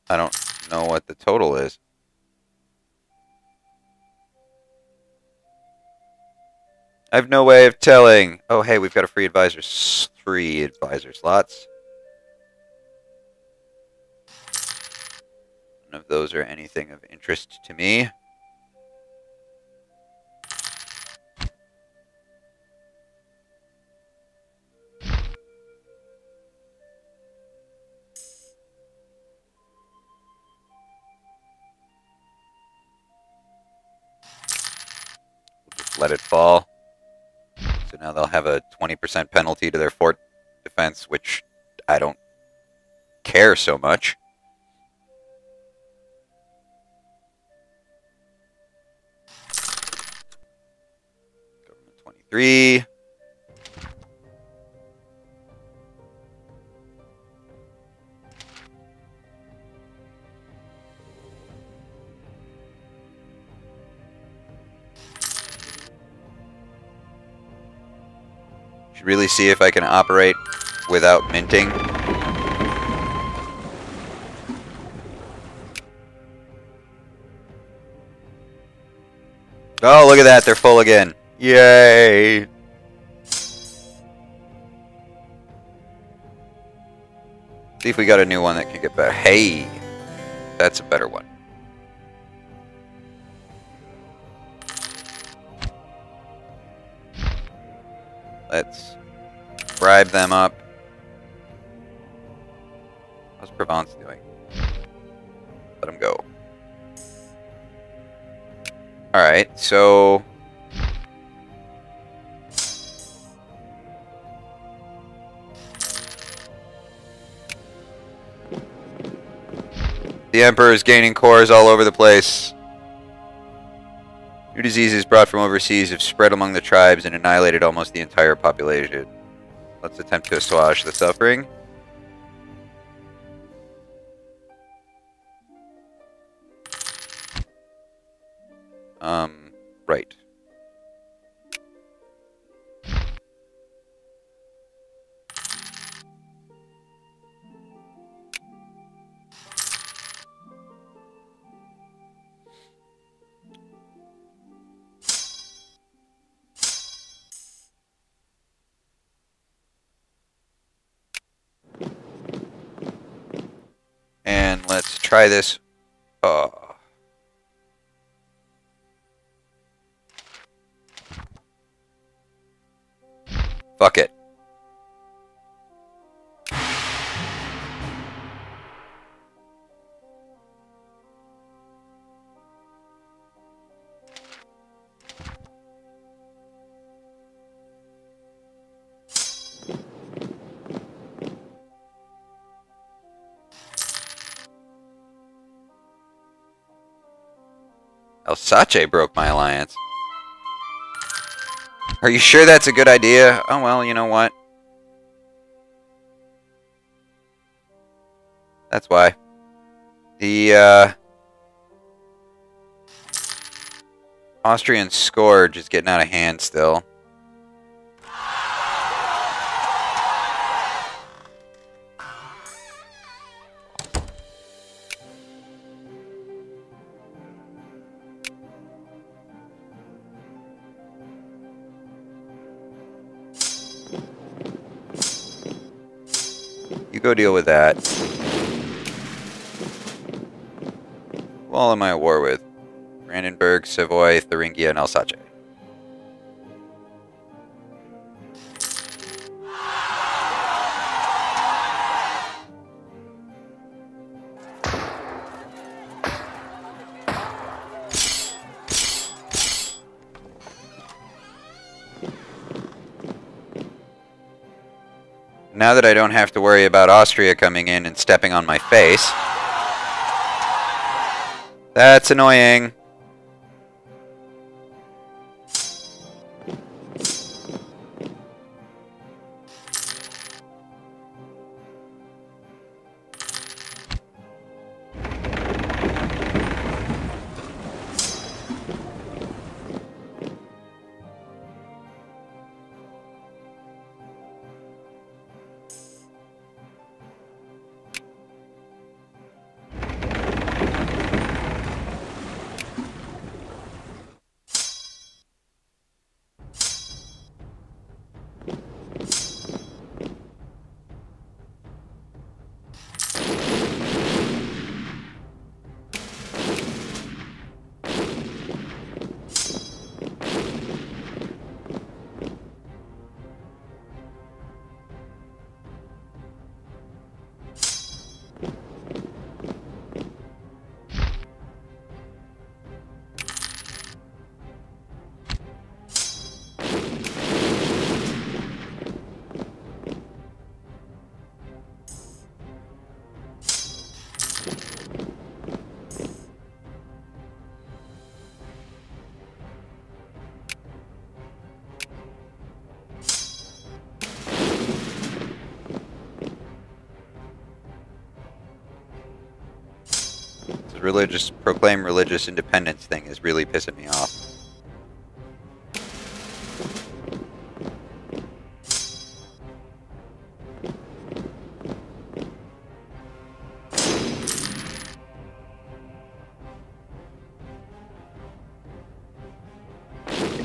I don't know what the total is. I have no way of telling. Oh, hey, we've got a free advisor. 3 advisor slots. None of those are anything of interest to me. We'll just let it fall. So now they'll have a 20% penalty to their fort defense, which I don't care so much. Government 23. Should really see if I can operate without minting. Oh, look at that. They're full again. Yay. See if we got a new one that can get better. Hey, that's a better one. Let's bribe them up. How's Provence doing? Let them go. Alright, so... the Emperor is gaining cores all over the place. New diseases brought from overseas have spread among the tribes and annihilated almost the entire population. Let's attempt to assuage the suffering. Right. And let's try this. Fuck it. Alsace broke my alliance. Are you sure that's a good idea? Oh, well, you know what? That's why. The, Austrian Scourge is getting out of hand still. You go deal with that. Who all am I at war with? Brandenburg, Savoy, Thuringia, and Alsace. Now that I don't have to worry about Austria coming in and stepping on my face. That's annoying. This proclaim religious independence thing is really pissing me off.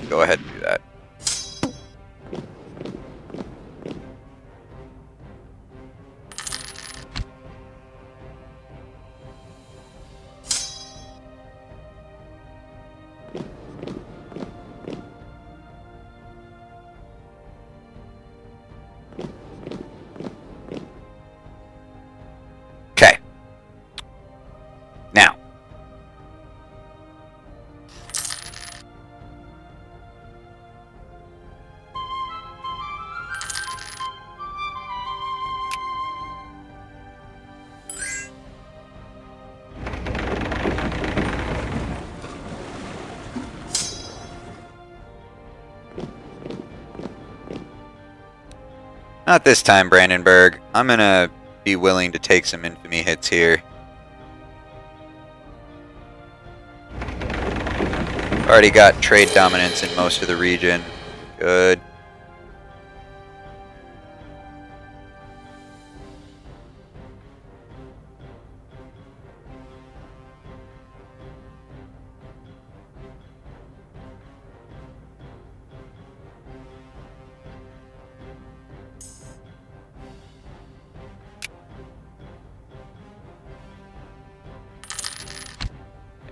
Go ahead and do that. Okay. Now. Not this time, Brandenburg. I'm gonna be willing to take some infamy hits here. Already got trade dominance in most of the region. Good.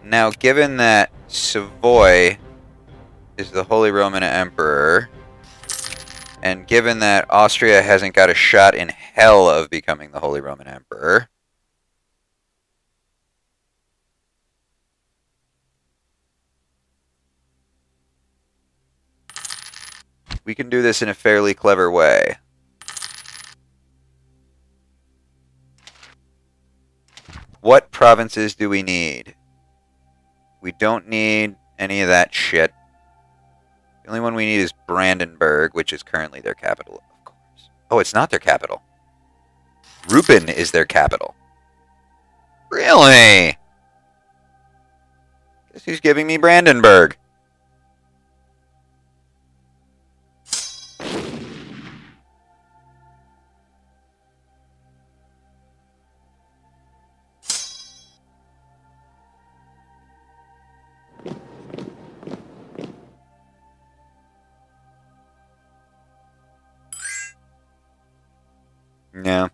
Now, given that Savoy is the Holy Roman Emperor, and given that Austria hasn't got a shot in hell of becoming the Holy Roman Emperor, we can do this in a fairly clever way. What provinces do we need? We don't need any of that shit. The only one we need is Brandenburg, which is currently their capital, of course. Oh, it's not their capital. Rupin is their capital. Really? Guess he's giving me Brandenburg. Yeah.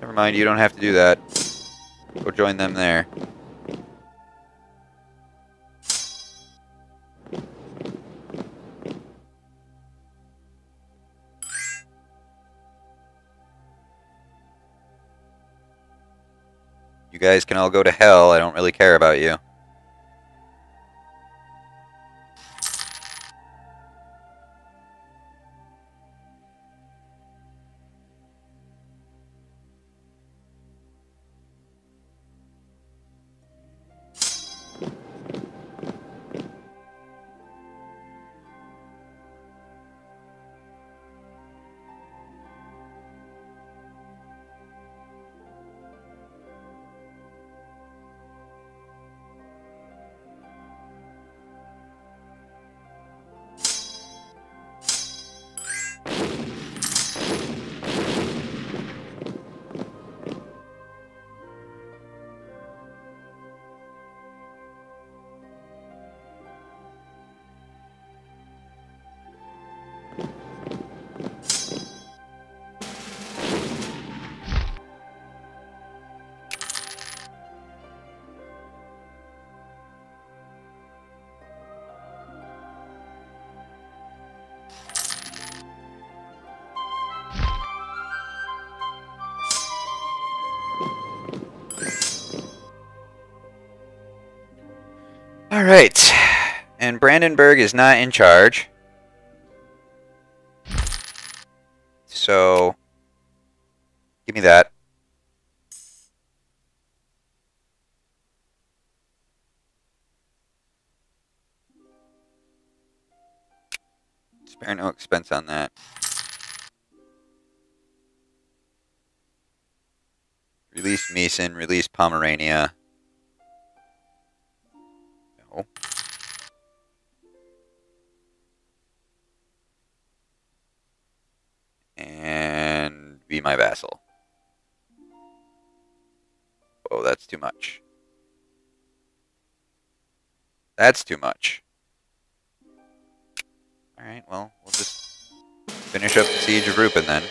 Never mind, you don't have to do that. Go join them there. You guys can all go to hell. I don't really care about you. All right. And Brandenburg is not in charge. So, give me that. Spare no expense on that. Release Meissen, release Pomerania. No. And be my vassal. Oh, that's too much. That's too much. Alright, well, we'll just finish up the Siege of Rupin then.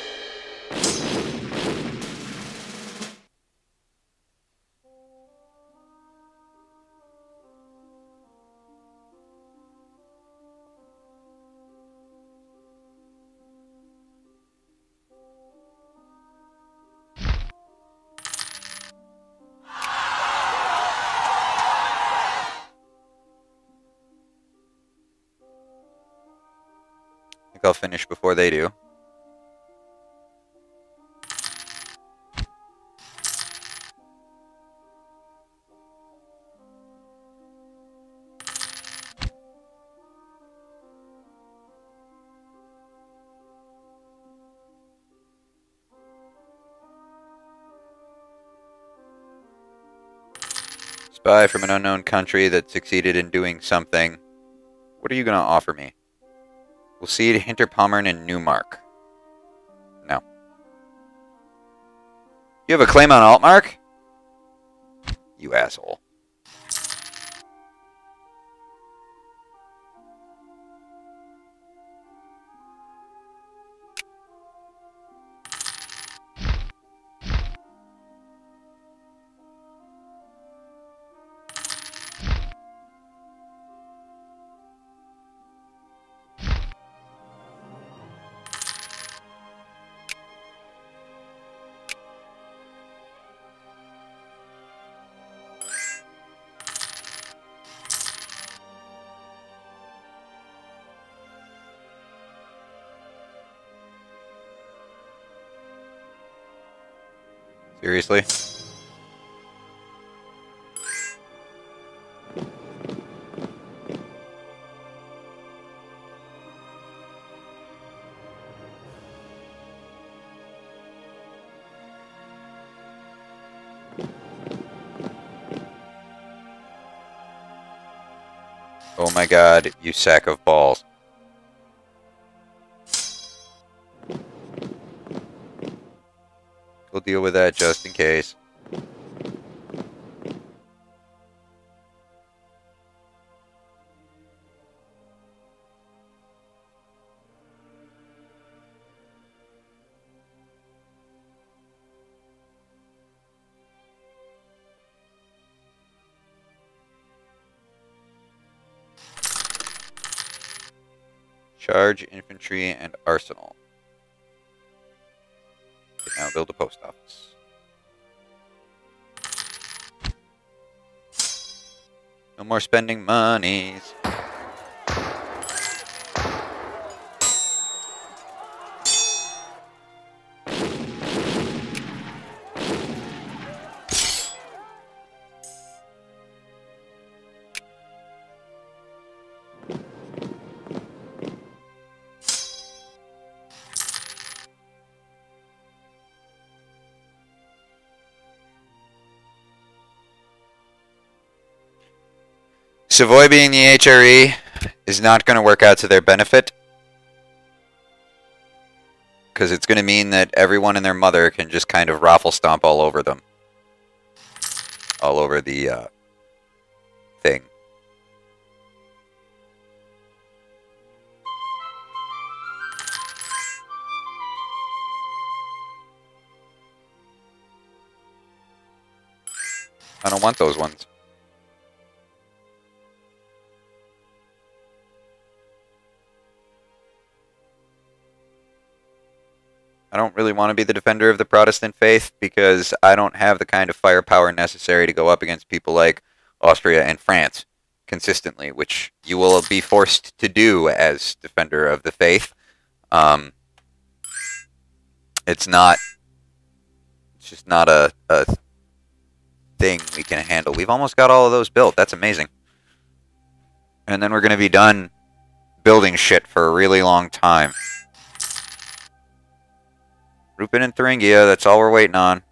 I think I'll finish before they do. Spy from an unknown country that succeeded in doing something. What are you going to offer me? We'll see Hinterpommern and Newmark. No. You have a claim on Altmark? You asshole. Seriously? Oh my god, you sack of balls. We'll deal with that just in case. Charge, infantry, and arsenal. Okay, now build a post office. No more spending monies. Savoy being the HRE is not going to work out to their benefit, because it's going to mean that everyone and their mother can just kind of raffle stomp all over them. All over the thing. I don't want those ones. I don't really want to be the defender of the Protestant faith because I don't have the kind of firepower necessary to go up against people like Austria and France consistently, which you will be forced to do as defender of the faith. It's just not a thing we can handle. We've almost got all of those built. That's amazing. And then we're going to be done building shit for a really long time. Rupin and Thuringia, that's all we're waiting on.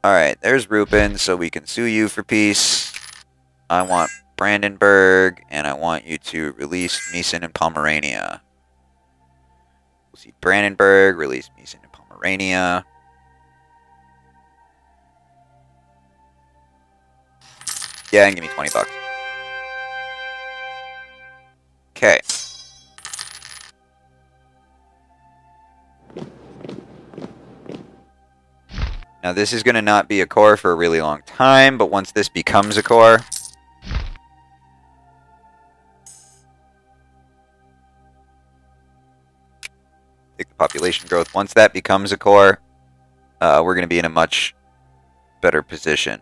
Alright, there's Rupin, so we can sue you for peace. I want Brandenburg, and I want you to release Meissen and Pomerania. We'll see Brandenburg, release Meissen and Pomerania. Yeah, and give me 20 bucks. Okay. Now this is going to not be a core for a really long time, but once this becomes a core... Take the population growth. Once that becomes a core, we're going to be in a much better position.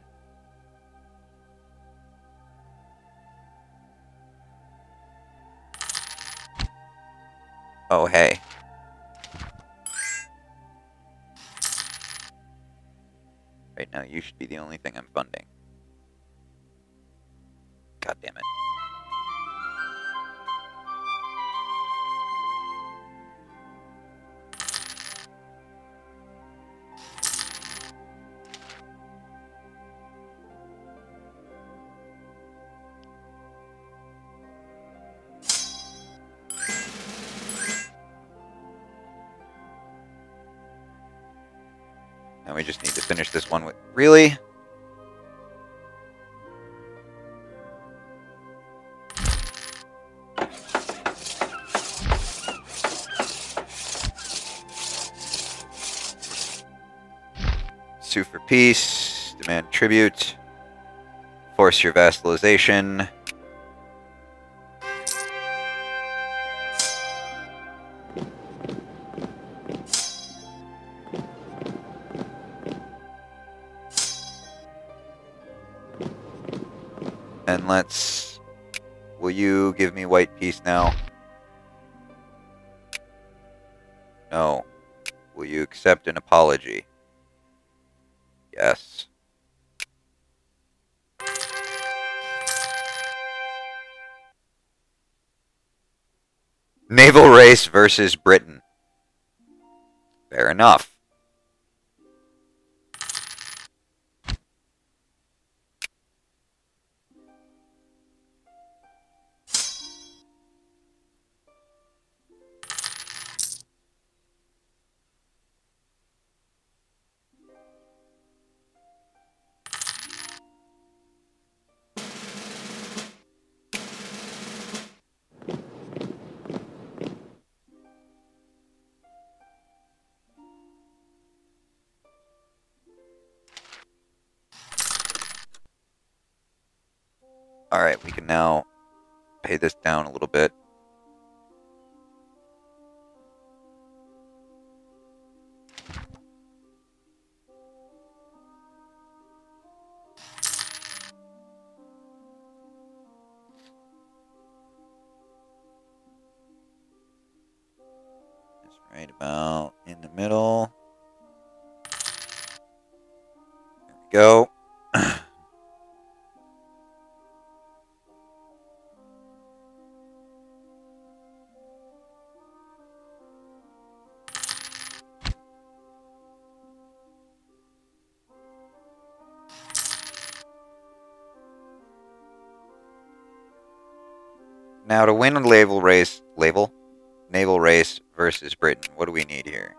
Oh, hey. Right now, you should be the only thing I'm funding. God damn it. Now we just need to finish this one with... Really? Sue for peace. Demand tribute. Force your vassalization. And let's... Will you give me white peace now? No. Will you accept an apology? Yes. Naval race versus Britain. Fair enough. Alright, we can now pay this down a little bit. Just right about in the middle. There we go. Now to win a naval race versus Britain, what do we need here?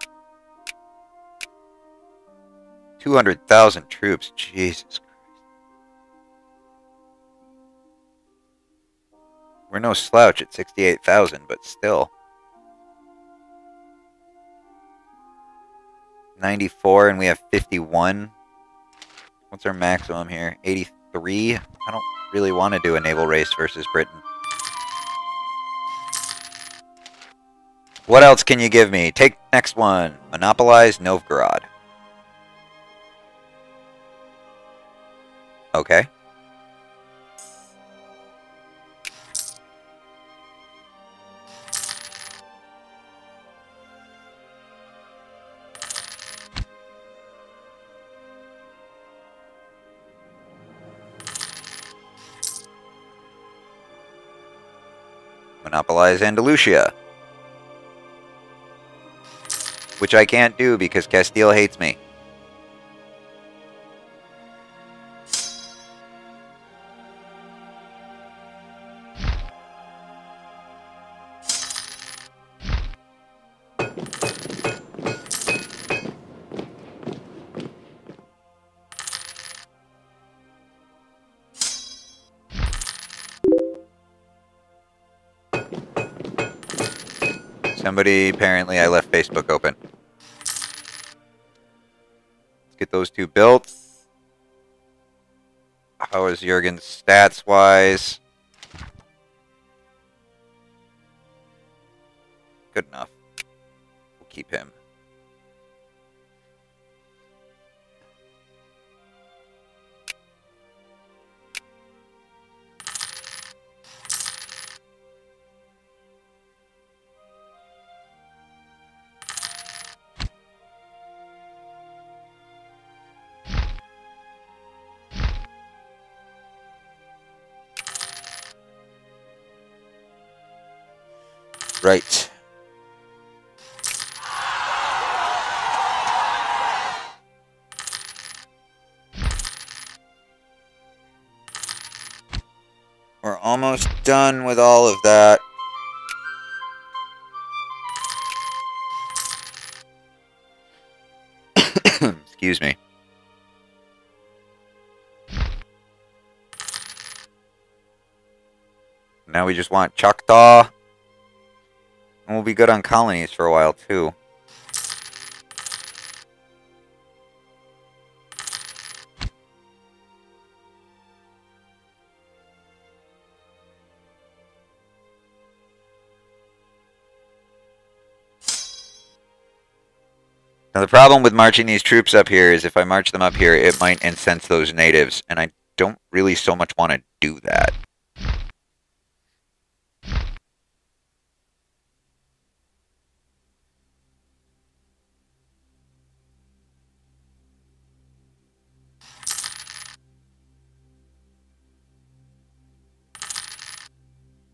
200,000 troops, Jesus Christ. We're no slouch at 68,000, but still. 94 and we have 51. What's our maximum here? 83? I don't really want to do a naval race versus Britain. What else can you give me? Take next one. Monopolize Novgorod. Okay. monopolize Andalusia. Which I can't do because Castile hates me. Somebody, apparently I left Facebook open. Let's get those two built. How is Jurgen's stats-wise? Good enough. We'll keep him. Right. We're almost done with all of that. Excuse me. Now we just want Choctaw. And we'll be good on colonies for a while, too. Now, the problem with marching these troops up here is if I march them up here, it might incense those natives, and I don't really so much want to do that.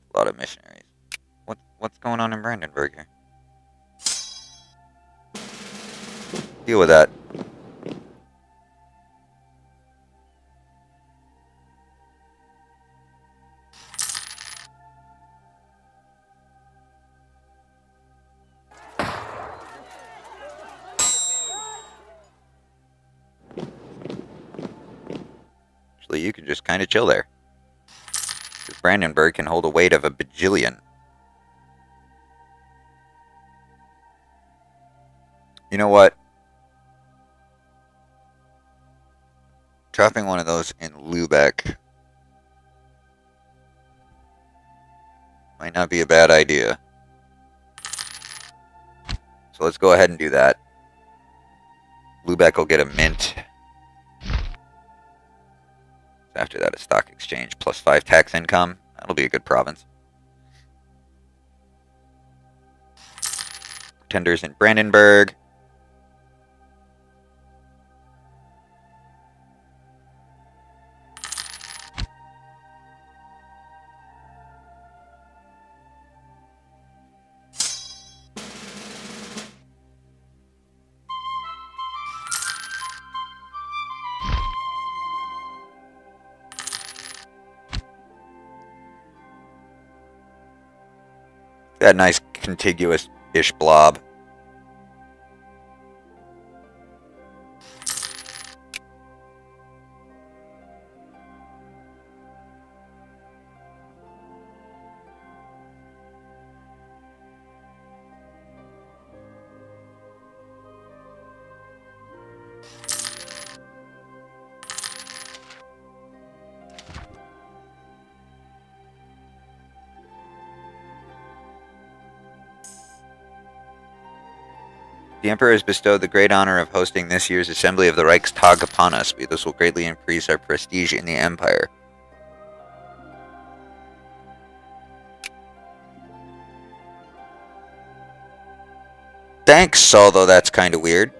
A lot of missionaries. What's going on in Brandenburg here? Deal with that. Actually, you can just kind of chill there. Brandenburg can hold a weight of a bajillion. You know what? Dropping one of those in Lubeck might not be a bad idea. So let's go ahead and do that. Lubeck will get a mint. After that, a stock exchange plus 5 tax income. That'll be a good province. Tenders in Brandenburg. That nice contiguous-ish blob. The Emperor has bestowed the great honor of hosting this year's Assembly of the Reichstag upon us. This will greatly increase our prestige in the Empire. Thanks, although that's kind of weird.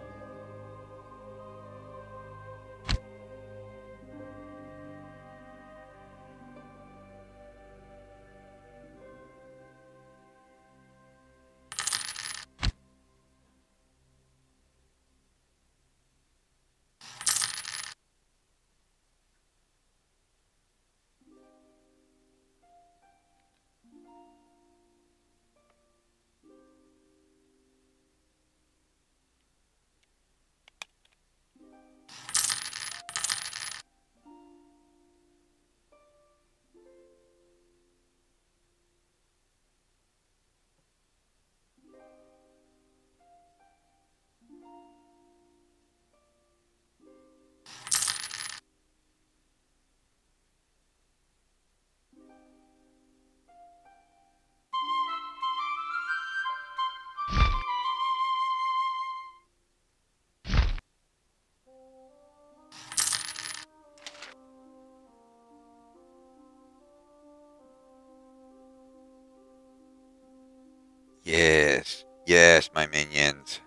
Yes. Yes, my minions.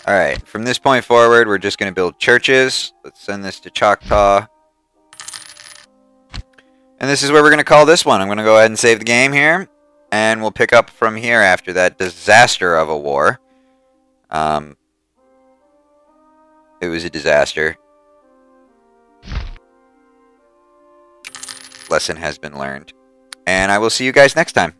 Alright, from this point forward, we're just going to build churches. Let's send this to Choctaw. And this is where we're going to call this one. I'm going to go ahead and save the game here. And we'll pick up from here after that disaster of a war. It was a disaster. Lesson has been learned. And I will see you guys next time.